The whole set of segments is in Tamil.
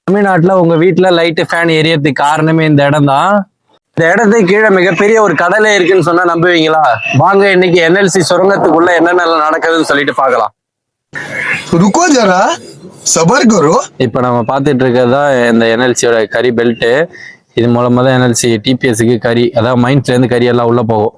தமிழ்நாட்டுல உங்க வீட்டுல லைட்டு ஃபேன் எரியறதுக்கு காரணமே இந்த இடம் தான். இந்த இடத்துக்கு கீழே மிகப்பெரிய ஒரு கடலே இருக்குன்னு சொன்னா நம்புவீங்களா? வாங்க இன்னைக்கு என்எல்சி சுரங்கத்துக்குள்ள என்னென்ன நடக்குதுன்னு சொல்லிட்டு பார்க்கலாம். रुको जरा सबर करो. இப்ப நம்ம பார்த்துட்டு இருக்கிறதா இந்த என்எல்சியோட கரி பெல்ட். இது மூலமா தான் என்எல்சி டிபிஎஸ்க்கு கரி, அதாவது மைன்ஸ்ல இருந்து கரி எல்லாம் உள்ள போகும்.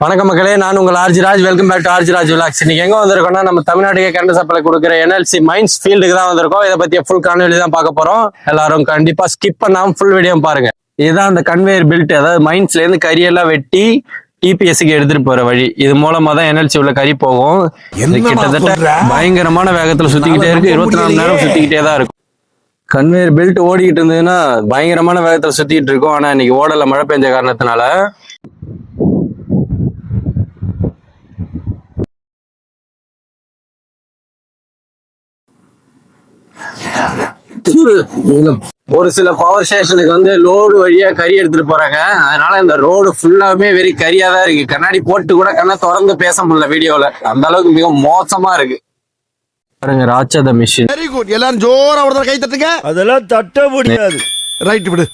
வணக்கம் மக்களே, நான் உங்கள் RG Raj. Welcome back to RG Raj vlogs. இன்னைக்கு எங்க வந்திருக்கோம்னா நம்ம தமிழ்நாட்டுக்கு கரண்ட் சப்ளை கொடுக்குற என்எல்சி மைன்ஸ் ஃபீல்டுக்கு தான் வந்திருக்கோம். இதை பத்தி ஃபுல் காணொலி தான் பார்க்க போறோம். எல்லாரும் கண்டிப்பா ஸ்கிப் பண்ணாம ஃபுல் வீடியோ பாருங்க. இதுதான் அந்த கன்வேயர் பெல்ட், அதாவது மைன்ஸ்ல இருந்து கரியெல்லாம் வெட்டி டிபிஎஸ்க்கு எடுத்துட்டு போற வழி. இது மூலமா தான் என்எல்சி உள்ள கரி போகும். இது கிட்டத்தட்ட பயங்கரமான வேகத்துல சுத்திக்கிட்டே இருக்கு. 24 மணி நேரம் சுத்திக்கிட்டே தான் இருக்கும். கன்வேயர் பெல்ட் ஓடிக்கிட்டு இருந்ததுன்னா பயங்கரமான வேகத்துல சுத்திட்டு இருக்கும். ஆனா இன்னைக்கு ஓடல, மழை பெஞ்ச காரணத்தினால. ஒரு சில பவர் ஸ்டேஷனுக்கு வந்து லோடு வழியா கறி எடுத்துட்டு போறாங்க. அதனால இந்த ரோடு ஃபுல்லாவே வெறி கரியா தான் இருக்கு. கண்ணாடி போட்டு கூட கண்ணை திறந்து பேச முடியல வீடியோல, அந்த அளவுக்கு மிக மோசமா இருக்கு. பாருங்க, ராட்சத மிஷின். Very good. எல்லாரும் ஜோரா ஒரு கை தட்டுங்க. அதெல்லாம் தட்ட முடியாது. ரைட் விடு.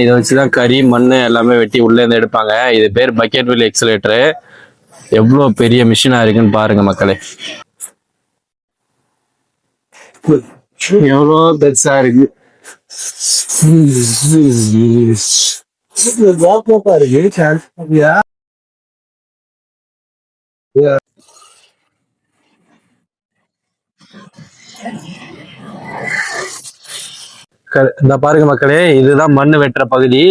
இதை வச்சுதான் கறி மண்ணு எல்லாமே வெட்டி உள்ள இருந்து எடுப்பாங்க. இது பேர் பக்கெட் வீல் எக்ஸலேட்டர். எவ்வளவு பெரிய மிஷினா இருக்குன்னு பாருங்க மக்களே, எவ்வளோ பெருசா இருக்கு. இந்த பாருங்க மக்களே, இதுதான் மண்ணு வெட்டுற பகுதி.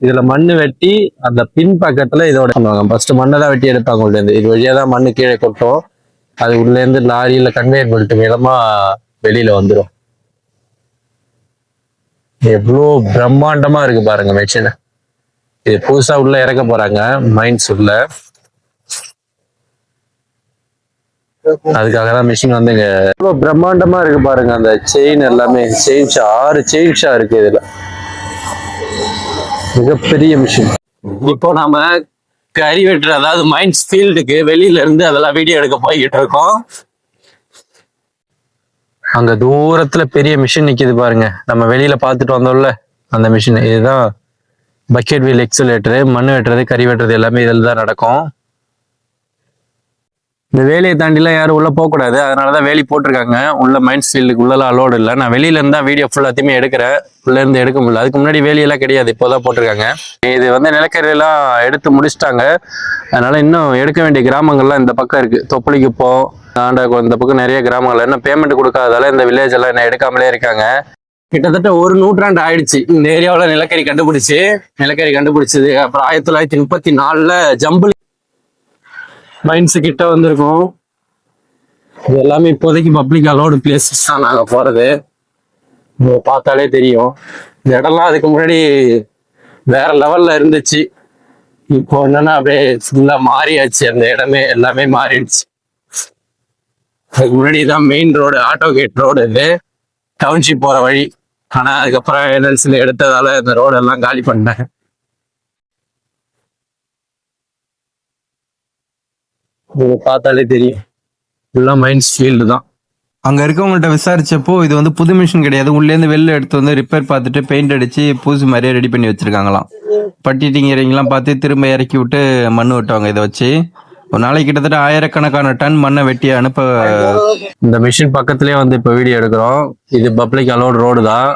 இதுல மண்ணு வெட்டி அந்த பின் பக்கத்துல இதோட ஃபர்ஸ்ட் மண்ணை தான் வெட்டி எடுப்பாங்க உள்ள இருந்து. இது வழியா தான் மண்ணு கீழே கொட்டும். அது உள்ள இருந்து லாரியில கன்வேயர் பெல்ட் மூலமா வெளியில வந்துடும். எவ்வளோ பிரம்மாண்டமா இருக்கு பாருங்க மெஷின். இது புதுசா உள்ள இறக்க போறாங்க மைன்ஸ் உள்ள. அதுக்காக தான் மிஷின் வந்து இங்க எவ்வளவு பிரம்மாண்டமா இருக்கு பாருங்க. அந்த செயின் எல்லாமே செயின் ஷா, 6 செயின் ஷா இருக்கு இதுல. மிகப்பெரிய மிஷின். இப்போ நாம கறி வெட்டுற, அதாவது மைன்ஸ் ஃபீல்டுக்கு வெளியில இருந்து அதெல்லாம் வீடியோ எடுக்க போய்கிட்டு இருக்கோம். அங்க தூரத்துல பெரிய மிஷின் நிக்குது பாருங்க. நம்ம வெளியில பாத்துட்டு வந்தோம்ல அந்த மிஷின், இதுதான் பக்கெட் வீல் எக்ஸலேட்டரு. மண் வெட்டுறது, கறி வெட்டுறது எல்லாமே இதில் தான் நடக்கும். இந்த வேலையை தாண்டிலாம் யாரும் உள்ள போகக்கூடாது, அதனாலதான் வேலி போட்டிருக்காங்க. உள்ள மைன்ஸ் ஃபீல்டுக்கு உள்ளலாம் அலோடு இல்லை. நான் வெளியில இருந்தா வீடியோ ஃபுல்லாத்தையுமே எடுக்கிறேன், உள்ள இருந்து எடுக்க முடியல. அதுக்கு முன்னாடி வேலியெல்லாம் கிடையாது, இப்போதான் போட்டிருக்காங்க. இது வந்து நிலக்கரியெல்லாம் எடுத்து முடிச்சிட்டாங்க. அதனால இன்னும் எடுக்க வேண்டிய கிராமங்கள்லாம் இந்த பக்கம் இருக்கு. தொப்பளிக்குப்போம், ஆண்டாக்கும், இந்த பக்கம் நிறைய கிராமங்கள் இன்னும் பேமெண்ட் கொடுக்காததால இந்த வில்லேஜ் எல்லாம் என்ன எடுக்காமலே இருக்காங்க. கிட்டத்தட்ட ஒரு நூற்றாண்டு ஆயிடுச்சு இந்த ஏரியாவில் நிலக்கரி கண்டுபிடிச்சது. அப்புறம் 1934 ஜம்பிள் மைன்ஸ் கிட்ட வந்திருக்கோம். இது எல்லாமே இப்போதைக்கு பப்ளிக் அலோடு பிளேசஸ் தான் நாங்கள் போறது. பார்த்தாலே தெரியும். இந்த இடம்லாம் அதுக்கு முன்னாடி வேற லெவல்ல இருந்துச்சு. இப்போ என்னன்னா அப்படியே ஃபுல்லா மாறியாச்சு. அந்த இடமே எல்லாமே மாறிடுச்சு. அதுக்கு முன்னாடி தான் main road, auto gate road, இது டவுன்ஷிப் போற வழி. ஆனா அதுக்கப்புறம் என்எல்சில எடுத்ததால இந்த ரோடு எல்லாம் காலி பண்ணேன். பார்த்தாலே தெரியும், ஃபுல்லா மைன்ஸ் ஃபீல்டு தான். அங்க இருக்கவங்கள்ட்ட விசாரிச்சப்போ இது வந்து புது மிஷின் கிடையாது, உள்ளேருந்து வெளில எடுத்து வந்து ரிப்பேர் பார்த்துட்டு பெயிண்ட் அடிச்சு புதுசு மாதிரியே ரெடி பண்ணி வச்சிருக்காங்களாம். பட்டிட்டிங் இறங்கிலாம் பார்த்து திரும்ப இறக்கி விட்டு மண் வெட்டுவாங்க. இதை வச்சு ஒரு நாளைக்கு கிட்டத்தட்ட 1000கணக்கான டன் மண்ணை வெட்டி அனுப்ப. இந்த மிஷின் பக்கத்துலயே வந்து இப்ப வீடியோ எடுக்கிறோம். இது பப்ளிக் அலோட் ரோடு தான்.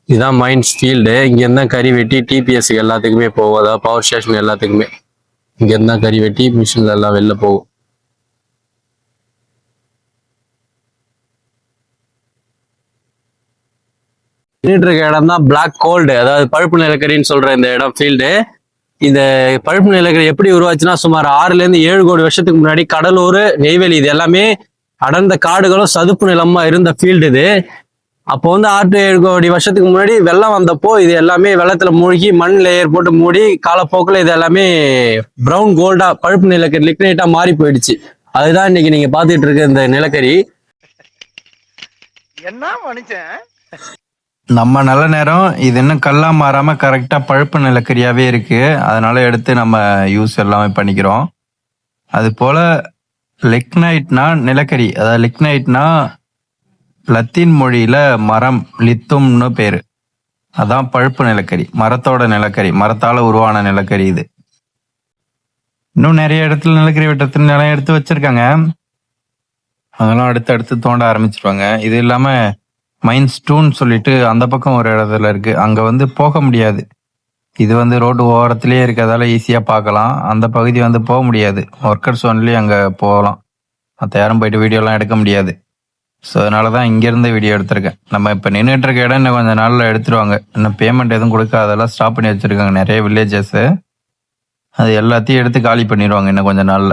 இதுதான் மைன்ஸ் ஃபீல்டு. இங்க இருந்தா கறி வெட்டி டிபிஎஸ்க்கு எல்லாத்துக்குமே போகும், அதாவது பவர் ஸ்டேஷன் எல்லாத்துக்குமே. இங்க இருந்தா கறி வெட்டி மிஷின்ல எல்லாம் வெளில போகும். இருக்க இடம் தான் பிளாக் கோல்டு, அதாவது பழுப்பு நிலக்கரின்னு சொல்ற இந்த இடம் ஃபீல்டு. இந்த பழுப்பு நிலக்கரி எப்படி உருவாச்சுன்னா சுமார் 6 to 7 கோடி வருஷத்துக்கு முன்னாடி கடலூர், நெய்வேலி இது எல்லாமே அடர்ந்த காடுகளும் சதுப்பு நிலமா இருந்த ஃபீல்டு இது. அப்போ வந்து 6 to 7 கோடி வருஷத்துக்கு முன்னாடி வெள்ளம் வந்தப்போ இது எல்லாமே வெள்ளத்துல மூழ்கி மண் லேயர் போட்டு மூடி காலப்போக்கில் இது எல்லாமே பிரவுன் கோல்டா, பழுப்பு நிலக்கரி லிக்னைட்டா மாறி போயிடுச்சு. அதுதான் இன்னைக்கு நீங்க பாத்துட்டு இருக்க இந்த நிலக்கரி. என்ன மனுஷன் நம்ம நல்ல நேரம் இது இன்னும் கல்லா மாறாம கரெக்டா பழுப்பு நிலக்கரியாவே இருக்கு. அதனால எடுத்து நம்ம யூஸ் எல்லாமே பண்ணிக்கிறோம். அது போல லிக்னைட்னா நிலக்கரி, அதாவது லிக்னைட்னா லத்தீன் மொழியில மரம் லித்தும்னு பேரு. அதான் பழுப்பு நிலக்கரி, மரத்தோட நிலக்கரி, மரத்தால உருவான நிலக்கரி இது. இன்னும் நிறைய இடத்துல நிலக்கரி வெட்டത്തിന് நிலம் எடுத்து வச்சிருக்காங்க. அதெல்லாம் அடுத்து தோண்ட ஆரம்பிச்சிருவாங்க. இது இல்லாம மைன்ஸ் 2ன்னு சொல்லிட்டு அந்த பக்கம் ஒரு இடத்துல இருக்கு. அங்க வந்து போக முடியாது. இது வந்து ரோடு ஓரத்திலேயே இருக்கிறதால ஈஸியா பார்க்கலாம். அந்த பகுதி வந்து போக முடியாது. ஒர்க்கர்ஸ் ஒன்லி அங்க போகலாம். மற்ற யாரும் போயிட்டு வீடியோலாம் எடுக்க முடியாது. ஸோ அதனாலதான் இங்க இருந்து வீடியோ எடுத்திருக்கேன். நம்ம இப்ப நின்றுட்டு இருக்க இடம் இன்னும் கொஞ்சம் நாள்ல எடுத்துருவாங்க. இன்னும் பேமெண்ட் எதுவும் கொடுக்க அதெல்லாம் ஸ்டாப் பண்ணி வச்சிருக்காங்க நிறைய வில்லேஜஸ். அது எல்லாத்தையும் எடுத்து காலி பண்ணிடுவாங்க இன்னும் கொஞ்ச நாள்ல.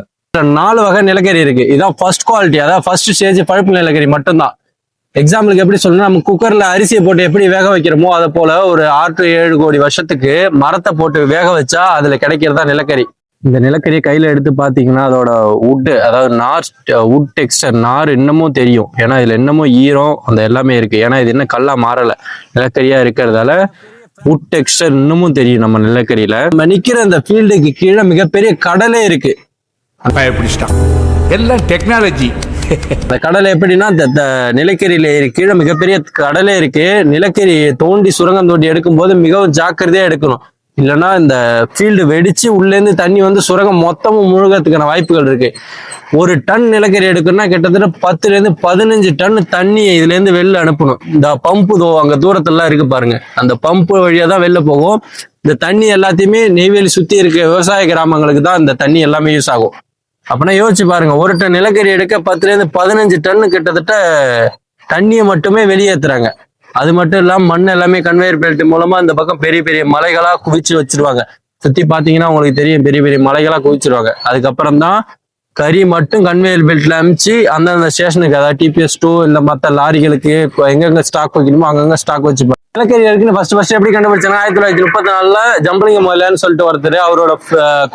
4 வகை நிலக்கரி இருக்கு. இதான் ஃபர்ஸ்ட் குவாலிட்டி, அதாவது ஃபர்ஸ்ட் ஸ்டேஜ் பழுப்பு நிலக்கரி மட்டும்தான். எக்ஸாம்பிளுக்கு எப்படி சொல்லணும், நம்ம குக்கர்ல அரிசியை போட்டு எப்படி வேக வைக்கிறோமோ அதை போல ஒரு 6 to 7 கோடி வருஷத்துக்கு மரத்தை போட்டு வேக வச்சா அதுல கிடைக்கிறதா நிலக்கரி. இந்த நிலக்கரியை கையில எடுத்து பாத்தீங்கன்னா அதோட வுட், அதாவது வுட் டெக்ஸ்டர் நார் இன்னமும் தெரியும். ஏன்னா இதுல இன்னமும் ஈரம் அந்த எல்லாமே இருக்கு. ஏன்னா இது என்ன கல்லா மாறல, நிலக்கரியா இருக்கிறதால வுட் டெக்ஸ்டர் இன்னமும் தெரியும் நம்ம நிலக்கரியில. நம்ம நிக்கிற இந்த ஃபீல்டுக்கு கீழே மிகப்பெரிய கடலே இருக்கு. பயப்பிடிச்சிட்டான். எல்லாம் டெக்னாலஜி. அந்த கடலை எப்படின்னா இந்த நிலக்கரியில கீழே மிகப்பெரிய கடலே இருக்கு. நிலக்கரி தோண்டி சுரங்கம் தோண்டி எடுக்கும் போது மிகவும் ஜாக்கிரதையா எடுக்கணும். இல்லைன்னா இந்த ஃபீல்டு வெடிச்சு உள்ளேருந்து தண்ணி வந்து சுரங்கம் மொத்தமும் முழுகிறதுக்கான வாய்ப்புகள் இருக்கு. 1 டன் நிலக்கரி எடுக்கணும்னா கிட்டத்தட்ட 10 to 15 டன் தண்ணியை இதுல இருந்து வெளில அனுப்பணும். இந்த பம்பு அங்க தூரத்துலாம் இருக்கு பாருங்க, அந்த பம்பு வழியா தான் வெளில போகும். இந்த தண்ணி எல்லாத்தையுமே நெய்வேலி சுத்தி இருக்க விவசாய கிராமங்களுக்கு தான் இந்த தண்ணி எல்லாமே யூஸ் ஆகும். அப்படின்னா யோசிச்சு பாருங்க, 1 டன் நிலக்கரி எடுக்க 10 to 15 டன் கிட்டத்தட்ட தண்ணியை மட்டுமே வெளியேற்றுறாங்க. அது மட்டும் இல்லாம மண் எல்லாமே கன்வேயர் பெல்ட் மூலமா இந்த பக்கம் பெரிய பெரிய மலைகளா குவிச்சு வச்சிருவாங்க. சுத்தி பாத்தீங்கன்னா உங்களுக்கு தெரியும், பெரிய பெரிய மலைகளா குவிச்சிருவாங்க. அதுக்கப்புறம் தான் கறி மட்டும் கன்வேயர் பெல்ட்ல அமிச்சு அந்தந்த ஸ்டேஷனுக்கு, அதாவது TPS2 இல்ல மற்ற லாரிகளுக்கு எங்கெங்க ஸ்டாக் வைக்கணுமோ அங்கங்க ஸ்டாக் வச்சுப்பாங்க. நிலக்கரி இருக்குன்னு ஃபர்ஸ்ட் எப்படி கண்டுபிடிச்சாங்க, 1934 ஜம்பலிங்க முதலன்னு சொல்லிட்டு ஒருத்தர் அவரோட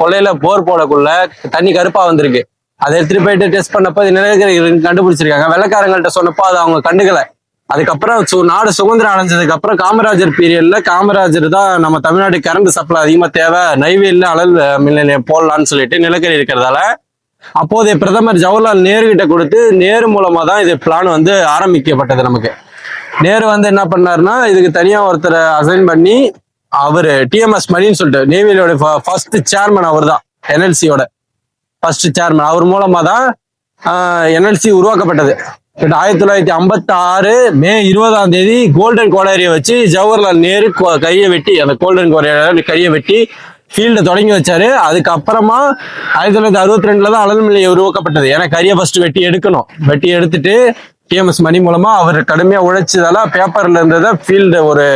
கொள்ளையில போர் போடக்குள்ள தண்ணி கருப்பா வந்திருக்கு. அதை எடுத்துட்டு போயிட்டு டெஸ்ட் பண்ணப்போ நிலக்கரி கண்டுபிடிச்சிருக்காங்க. வெள்ளக்காரங்கள்ட்ட சொன்னப்போ அதை அவங்க கண்டுக்கல. அதுக்கப்புறம் நாடு சுதந்திரம் அடைஞ்சதுக்கு அப்புறம் காமராஜர் பீரியட்ல காமராஜர் தான் நம்ம தமிழ்நாடு கரண்ட் சப்ளை அதிகமா தேவை, நெய்வேலியில அனல் மின் நிலையம் போடலான்னு சொல்லிட்டு நிலக்கரி இருக்கிறதால அப்போதைய பிரதமர் ஜவஹர்லால் நேரு கிட்ட கொடுத்து, நேரு மூலமா தான் இது பிளான் வந்து ஆரம்பிக்கப்பட்டது. நமக்கு நேரு வந்து என்ன பண்ணாருன்னா இதுக்கு தனியா ஒருத்தரை அசைன் பண்ணி, அவரு TMS மணின்னு சொல்லிட்டு நெய்வேலியோட ஃபர்ஸ்ட் சேர்மன் அவர் தான், NLC-யோட ஃபர்ஸ்ட் சேர்மன். அவர் மூலமா தான் NLC உருவாக்கப்பட்டது. 1956 மே 20 கோல்டன் கோடாரியை வச்சு ஜவஹர்லால் நேரு கையை வெட்டி, அந்த கோல்டன் கோடாரி கையை வெட்டி ஃபீல்டை தொடங்கி வச்சாரு. அதுக்கப்புறமா 1962 தான் அனல் மின் நிலையம் உருவாக்கப்பட்டது. ஏன்னா கரியை ஃபர்ஸ்ட் வெட்டி எடுக்கணும். வெட்டி எடுத்துட்டு TMS மணி மூலமா அவர் கடுமையா உழைச்சதால பேப்பர்ல இருந்ததை ஃபீல்டு ஒரு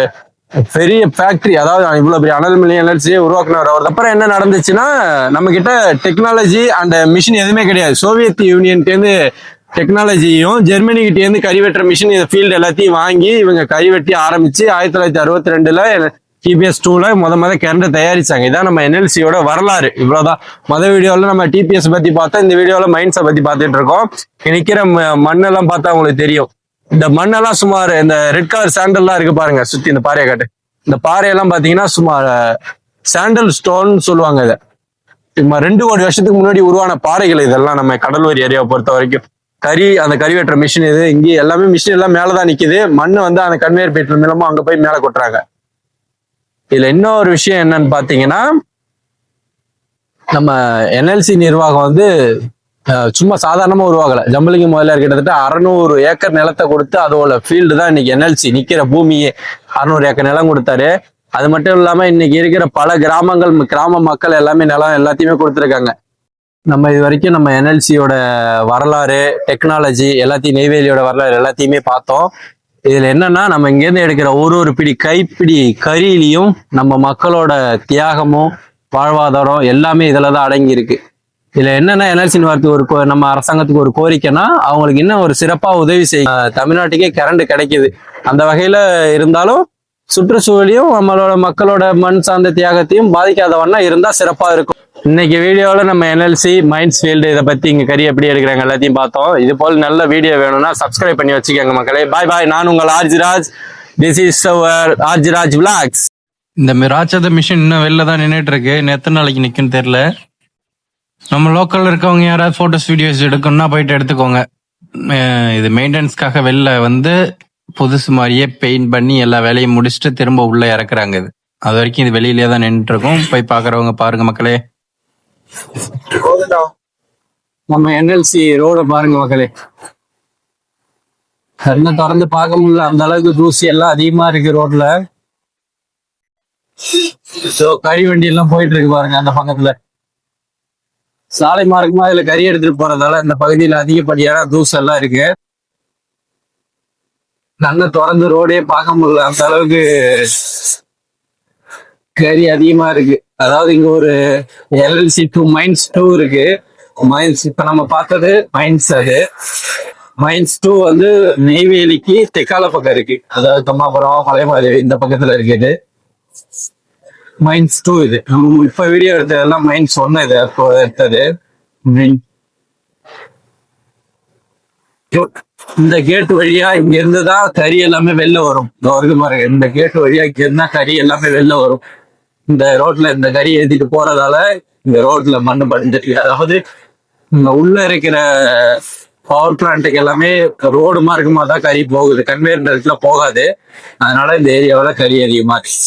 பெரிய ஃபேக்டரி, அதாவது இவ்வளவு பெரிய அனல் மின் நிலையம் உருவாக்குனார் அவர். அப்புறம் என்ன நடந்துச்சுன்னா, நம்ம கிட்ட டெக்னாலஜி அண்ட் மிஷின் எதுவுமே கிடையாது. சோவியத் யூனியன்ட்டேருந்து டெக்னாலஜியும் ஜெர்மனி கிட்டேருந்து கறி வெட்டுற மிஷின் இந்த ஃபீல்டு எல்லாத்தையும் வாங்கி இவங்க கறி வெட்டி ஆரம்பிச்சு 1962 TPS2ல முத கரண்ட் தயாரிச்சாங்க. இதான் நம்ம NLC-யோட வரலாறு. இவ்வளவுதான். வீடியோல நம்ம TPS பத்தி பார்த்தோம், இந்த வீடியோல மைன்ஸை பத்தி பார்த்துட்டு இருக்கோம். நிக்கிற மண்ணெல்லாம் பார்த்தா உங்களுக்கு தெரியும். இந்த மண்ணெல்லாம் சுமார் இந்த ரெட் கலர் சாண்டல்லாம் இருக்கு பாருங்க, சுத்தி இந்த பாறையை காட்டு. இந்த பாறையெல்லாம் பாத்தீங்கன்னா சுமார் சாண்டல் ஸ்டோன் சொல்லுவாங்க. இதை 2 கோடி வருஷத்துக்கு முன்னாடி உருவான பாறைகள் இதெல்லாம். நம்ம கடலூர் ஏரியாவை பொறுத்த வரைக்கும் அந்த கறி வெட்டுற மிஷின் இது இங்கே எல்லாமே மிஷின் எல்லாம் மேலதான் நிக்குது. மண்ணு வந்து அந்த கன்வேயர் பெல்ட் மூலமா அங்க போய் மேல கொட்டுறாங்க. இதுல இன்னொரு விஷயம் என்னன்னு பாத்தீங்கன்னா, நம்ம NLC நிர்வாகம் வந்து சும்மா சாதாரணமா உருவாகல. ஜம்பலிங்க முதலியார் கிட்டத்தட்ட 600 ஏக்கர் நிலத்தை கொடுத்து அதோட ஃபீல்டு தான் இன்னைக்கு NLC நிக்கிற பூமியே. 600 ஏக்கர் நிலம் கொடுத்தாரு. அது மட்டும் இல்லாம இன்னைக்கு இருக்கிற பல கிராம மக்கள் எல்லாமே நிலம் எல்லாத்தையுமே கொடுத்துருக்காங்க. நம்ம இது வரைக்கும் நம்ம NLC-யோட வரலாறு, டெக்னாலஜி எல்லாத்தையும், நெய்வேலியோட வரலாறு எல்லாத்தையுமே பார்த்தோம். இதுல என்னன்னா, நம்ம இங்கேருந்து எடுக்கிற ஒரு பிடி கைப்பிடி கறியிலையும் நம்ம மக்களோட தியாகமும் வாழ்வாதாரம் எல்லாமே இதுலதான் அடங்கி இருக்கு. இதுல என்னன்னா, NLC நிறுவனத்துக்கு நம்ம அரசாங்கத்துக்கு ஒரு கோரிக்கைன்னா, அவங்களுக்கு இன்னும் ஒரு சிறப்பா உதவி செய்ய. தமிழ்நாட்டுக்கே கரண்ட் கிடைக்குது. அந்த வகையில இருந்தாலும் சுற்றுச்சூழலையும் நம்மளோட மக்களோட மண் சார்ந்த தியாகத்தையும் பாதிக்காத வண்ணம் இருந்தா சிறப்பா இருக்கும். இன்னைக்கு வீடியோல நம்ம NLC மைன்ஸ் ஃபீல்டு இதை பத்தி இங்க கறி எப்படி எடுக்கிறாங்க எல்லாத்தையும் பார்த்தோம். இது போல நல்ல வீடியோ வேணும்னா சப்ஸ்கிரைப் பண்ணி வச்சுக்கோங்க மக்களே. பாய் பாய். நான் உங்கள் RGராஜ். திஸ் இஸ் அவர் RGராஜ் விளாக்ஸ். இந்த மிராச்சத மிஷின் இன்னும் வெளில தான் நின்றுட்டு இருக்கு. எத்தனை நாளைக்கு நிக்குன்னு தெரியல. நம்ம லோக்கல்ல இருக்கவங்க யாராவது போட்டோஸ் வீடியோஸ் எடுக்கணும்னா போயிட்டு எடுத்துக்கோங்க. இது மெயின்டெனன்ஸ்க்காக வெளில வந்து புதுசு மாதிரியே பெயிண்ட் பண்ணி எல்லா வேலையும் முடிச்சுட்டு திரும்ப உள்ள இறக்குறாங்க. இது அது வரைக்கும் இது வெளியிலேயே தான் நின்றுட்டு இருக்கும். போய் பாக்குறவங்க பாருங்க மக்களே. நம்ம என்எல்சி ரோட பாருங்க மக்களே, என்ன திறந்து பார்க்க முடியல, அந்த அளவுக்கு தூசி எல்லாம் அதிகமா இருக்கு ரோட்ல. கறி வண்டி எல்லாம் போயிட்டு இருக்கு பாருங்க. அந்த பக்கத்துல சாலை மார்க்கமா இதுல கறி எடுத்துட்டு போறதால இந்த பகுதியில அதிகப்படியான தூசு எல்லாம் இருக்கு. நல்லா திறந்து ரோடே பார்க்க முடியல, அந்த அளவுக்கு கறி அதிகமா இருக்கு. அதாவது இங்க ஒரு எல்எல்சி 2 மைன்ஸ் 2 இருக்கு. மைன்ஸ் இப்ப நம்ம பார்த்தது மைன்ஸ், அது மைன்ஸ் 2 வந்து நெய்வேலிக்கு தெற்கால பக்கம் இருக்கு. அதாவது தம்மாபுரம் மலைமாரி இந்த பக்கத்துல இருக்குது மைன்ஸ் 2. இது நம்ம இப்ப வீடியோ எடுத்ததெல்லாம் மைன்ஸ் 1 இது அப்போ எடுத்தது. இந்த கேட் வழியா இங்க இருந்துதான் கறி எல்லாமே வெளில வரும். பாருங்க, இந்த கேட் வழியா இங்க இருந்தா கறி எல்லாமே வெளில வரும். இந்த ரோட்ல இந்த கறி ஏத்திட்டு போறதால இந்த ரோட்ல மண்ணு படிஞ்சிட்டு, அதாவது இங்க உள்ள இருக்கிற பவர் பிளான்ட்டுக்கு எல்லாமே ரோடு மார்க்கமா தான் கறி போகுது, கன்வேயர் பெல்ட்ல போகாது. அதனால இந்த ஏரியாவில கறி அதிகமா இருக்கு.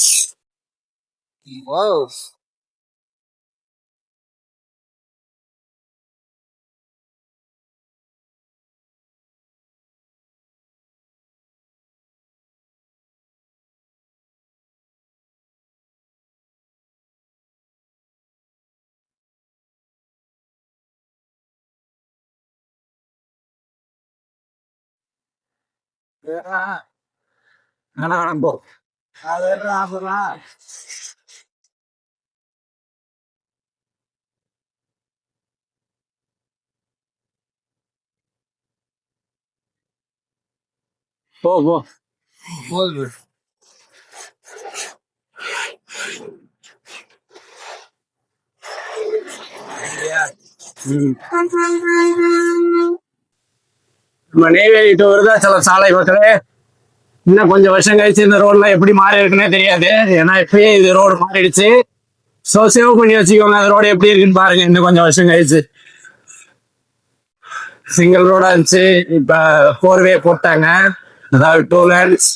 போ போ போ போகுது. நம்ம நெய்வேலி டு விருதாச்சலம் சாலை மக்களே, இன்னும் கொஞ்சம் வருஷம் கழிச்சு இந்த ரோட்லாம் எப்படி மாறி இருக்குன்னே தெரியாது. ஏன்னா இப்பயே இது ரோடு மாறிடுச்சு. ஸோ சேவ் பண்ணி வச்சுக்கோங்க, அந்த ரோடு எப்படி இருக்குன்னு பாருங்க. இன்னும் கொஞ்சம் வருஷம் கழிச்சு சிங்கிள் ரோடா இருந்துச்சு, இப்ப 4 வே போட்டாங்க, அதாவது 2 லேன்ஸ்.